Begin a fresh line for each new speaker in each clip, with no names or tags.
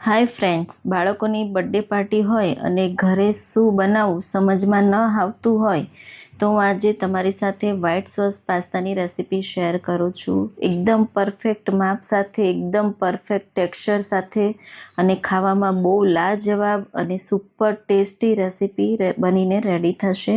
Hi friends, બાળકોની birthday party હોય અને ઘરે શું બનાવવું સમજમાં ન આવતું હોય તો હું આજે તમારી સાથે વ્હાઈટ સોસ પાસ્તાની રેસીપી શેર કરું છું. એકદમ પરફેક્ટ માપ સાથે, એકદમ પરફેક્ટ ટેક્સચર સાથે અને ખાવામાં બહુ લાજવાબ અને સુપર ટેસ્ટી રેસીપી બનીને રેડી થશે.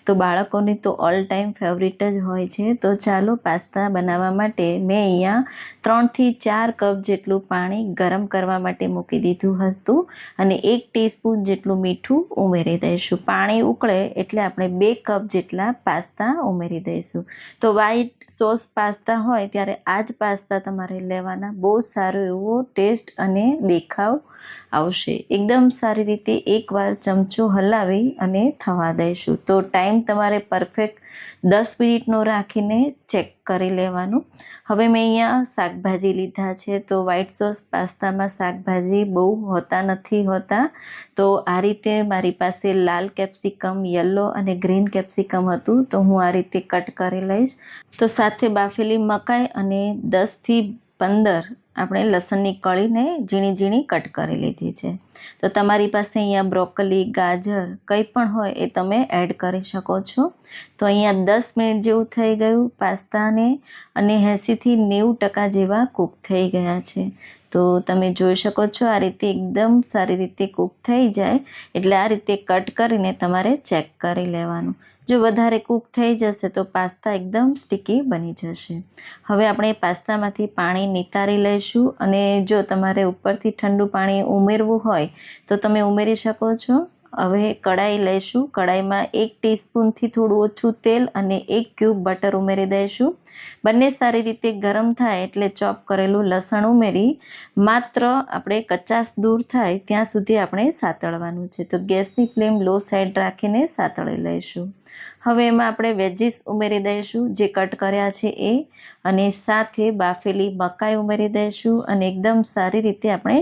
તો બાળકોની તો ઓલ ટાઈમ ફેવરિટ જ હોય છે. તો ચાલો પાસ્તા બનાવવા માટે મેં અહીંયા 3 થી 4 કપ જેટલું પાણી ગરમ કરવા માટે મૂકી દીધું હતું અને 1 ટીસ્પૂન જેટલું મીઠું ઉમેરી દઈશું. પાણી ઉકળે એટલે આપણે 2 કપ જેટલા પાસ્તા ઉમેરી દઈશું. તો વ્હાઈટ સોસ પાસ્તા હોય ત્યારે આ જ પાસ્તા તમારે લેવાના. બહુ સારો એવો ટેસ્ટ અને દેખાવ આવશે. એકદમ સારી રીતે એકવાર ચમચો હલાવી અને થવા દઈશું. તો ટાઈમ તમારે પરફેક્ટ 10 મિનિટનો રાખીને ચેક કરી લેવાનું. હવે મેં અહીંયા શાકભાજી લીધા છે. તો વ્હાઈટ સોસ પાસ્તામાં શાકભાજી બહુ નથી હોતા. તો આ રીતે મારી પાસે લાલ કેપ્સિકમ, યલો અને ગ્રીન કેપ્સિકમ હતું. તો હું આ રીતે કટ કરી લઈશ. તો સાથે બાફેલી મકાઈ અને 10 થી 15 આપણે લસણની કળીને ઝીણી ઝીણી કટ કરી લીધી છે. તો તમારી પાસે અહીંયા બ્રોકલી, ગાજર કંઈ પણ હોય એ તમે એડ કરી શકો છો. તો અહીંયા 10 મિનિટ જેવું થઈ ગયું પાસ્તાને અને 80થી 90% જેવા કૂક થઈ ગયા છે. તો તમે જોઈ શકો છો આ રીતે એકદમ સારી રીતે કૂક થઈ જાય એટલે આ રીતે કટ કરીને તમારે ચેક કરી લેવાનું. જો વધારે કૂક થઈ જશે તો પાસ્તા એકદમ સ્ટીકી બની જશે. હવે આપણે પાસ્તામાંથી પાણી નિતારી લઈશું અને જો તમારે ઉપરથી ઠંડુ પાણી ઉમેરવું હોય તો તમે ઉમેરી શકો છો. હવે કઢાઈ લઈશું. કઢાઈમાં 1 ટીસ્પૂનથી થોડું ઓછું તેલ અને 1 ક્યુબ બટર ઉમેરી દઈશું. બંને સારી રીતે ગરમ થાય એટલે ચોપ કરેલું લસણ ઉમેરી માત્ર આપણે કચાશ દૂર થાય ત્યાં સુધી આપણે સાતળવાનું છે. તો ગેસની ફ્લેમ લો સાઈડ રાખીને સાતળી લઈશું. હવે એમાં આપણે વેજીસ ઉમેરી દઈશું જે કટ કર્યા છે એ અને સાથે બાફેલી મકાઈ ઉમેરી દઈશું અને એકદમ સારી રીતે આપણે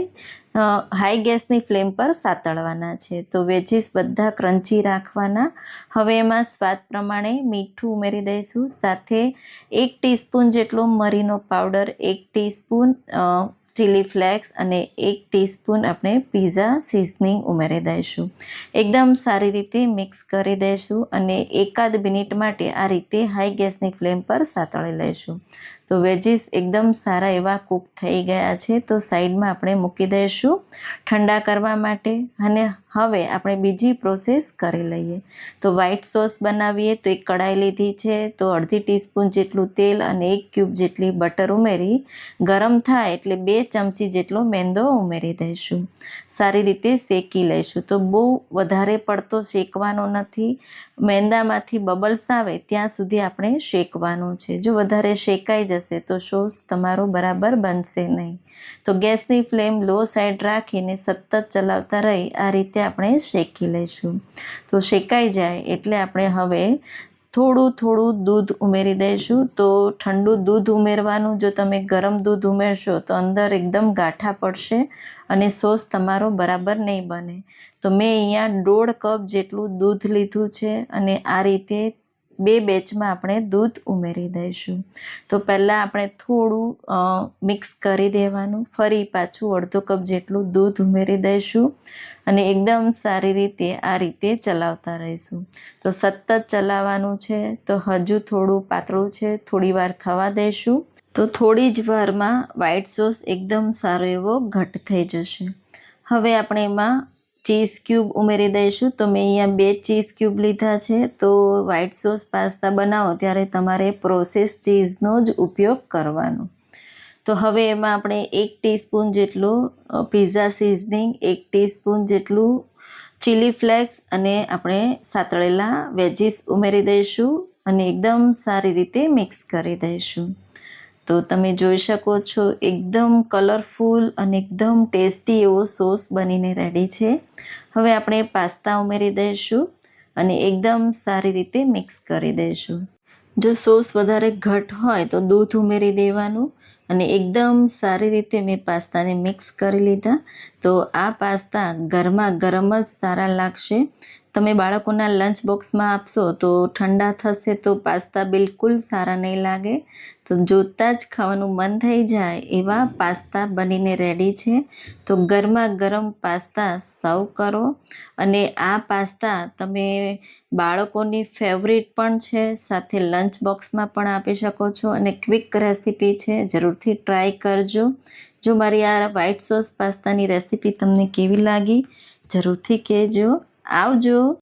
હાઈ ગેસની ફ્લેમ પર સાતળવાના છે. તો વેજીસ બધા ક્રન્ચી રાખવાના. હવે એમાં સ્વાદ પ્રમાણે મીઠું ઉમેરી દઈશું. સાથે 1 ટીસ્પૂન જેટલો મરીનો પાવડર, 1 ટીસ્પૂન ચીલી ફ્લેક્સ અને 1 ટીસ્પૂન આપણે પીઝા સિઝનિંગ ઉમેરી દઈશું. એકદમ સારી રીતે મિક્સ કરી દઈશું અને એકાદ મિનિટ માટે આ રીતે હાઈ ગેસની ફ્લેમ પર સાતળી લઈશું. તો વેજીસ એકદમ સારા એવા કૂક થઈ ગયા છે. તો સાઈડમાં આપણે મૂકી દઈશું ઠંડા કરવા માટે અને હવે આપણે બીજી પ્રોસેસ કરી લઈએ. તો વ્હાઈટ સોસ બનાવીએ તો એક કઢાઈ લીધી છે. તો અડધી ટીસ્પૂન જેટલું તેલ અને 1 ક્યુબ જેટલી બટર ઉમેરી ગરમ થાય એટલે 2 ચમચી જેટલો મેંદો ઉમેરી દઈશું. સારી રીતે શેકી લઈશું. તો બહુ વધારે પડતો શેકવાનો નથી. મેંદામાંથી બબલ્સ આવે ત્યાં સુધી આપણે શેકવાનું છે. જો વધારે શેકાઈ જશે તો સોસ તમારો બરાબર બનશે નહીં. તો ગેસની ફ્લેમ લો સાઈડ રાખીને સતત ચલાવતા રહી આ રીતે આપણે શેકી લઈશું. તો શેકાઈ જાય એટલે આપણે હવે થોડું દૂધ ઉમેરી દઈશું. તો ઠંડુ દૂધ ઉમેરવાનું. જો તમે ગરમ દૂધ ઉમેરશો તો અંદર એકદમ ગાંઠા પડશે અને સોસ તમારો બરાબર નહીં બને. તો મેં અહીંયા 1.5 કપ જેટલું દૂધ લીધું છે અને આ રીતે 2 બેચમાં આપણે દૂધ ઉમેરી દઈશું. તો પહેલાં આપણે થોડું મિક્સ કરી દેવાનું. ફરી પાછું 1/2 કપ જેટલું દૂધ ઉમેરી દઈશું અને એકદમ સારી રીતે આ રીતે ચલાવતા રહીશું. તો સતત ચલાવવાનું છે. તો હજુ થોડું પાતળું છે, થોડી વાર થવા દઈશું. તો થોડી જ વારમાં વ્હાઈટ સોસ એકદમ સારો એવો ઘટ થઈ જશે. હવે આપણે એમાં ચીઝ ક્યુબ ઉમેરી દઈશું. તો મેં અહીંયા 2 ચીઝ ક્યુબ લીધા છે. તો વ્હાઈટ સોસ પાસ્તા બનાવો ત્યારે તમારે પ્રોસેસ ચીઝનો જ ઉપયોગ કરવાનો. તો હવે એમાં આપણે 1 ટીસ્પૂન જેટલું પીઝા સિઝનિંગ, 1 ટીસ્પૂન જેટલું ચીલી ફ્લેક્સ અને આપણે સાતળેલા વેજીસ ઉમેરી દઈશું અને એકદમ સારી રીતે મિક્સ કરી દઈશું. તો તમે જોઈ શકો છો એકદમ કલરફુલ અને એકદમ ટેસ્ટી એવો સોસ બનીને રેડી છે. હવે આપણે પાસ્તા ઉમેરી દઈશું અને એકદમ સારી રીતે મિક્સ કરી દઈશું. જો સોસ વધારે ઘટ હોય તો દૂધ ઉમેરી દેવાનું અને એકદમ સારી રીતે મેં પાસ્તાને મિક્સ કરી લીધા. તો આ પાસ્તા ગરમા ગરમ જ સારા લાગશે. તમે બાળકોના લંચ બોક્સમાં આપશો તો ઠંડા થશે તો પાસ્તા બિલકુલ સારા નહીં લાગે. તો જોતાં જ ખાવાનું મન થઈ જાય એવા પાસ્તા બનીને રેડી છે. તો ગરમા ગરમ પાસ્તા સર્વ કરો. અને આ પાસ્તા તમે બાળકોની ફેવરિટ પણ છે, સાથે લંચ બોક્સમાં પણ આપી શકો છો અને ક્વિક રેસીપી છે, જરૂરથી ટ્રાય કરજો. જો મારી આ વ્હાઈટ સોસ પાસ્તાની રેસીપી તમને કેવી લાગી જરૂરથી કહેજો. આવજો.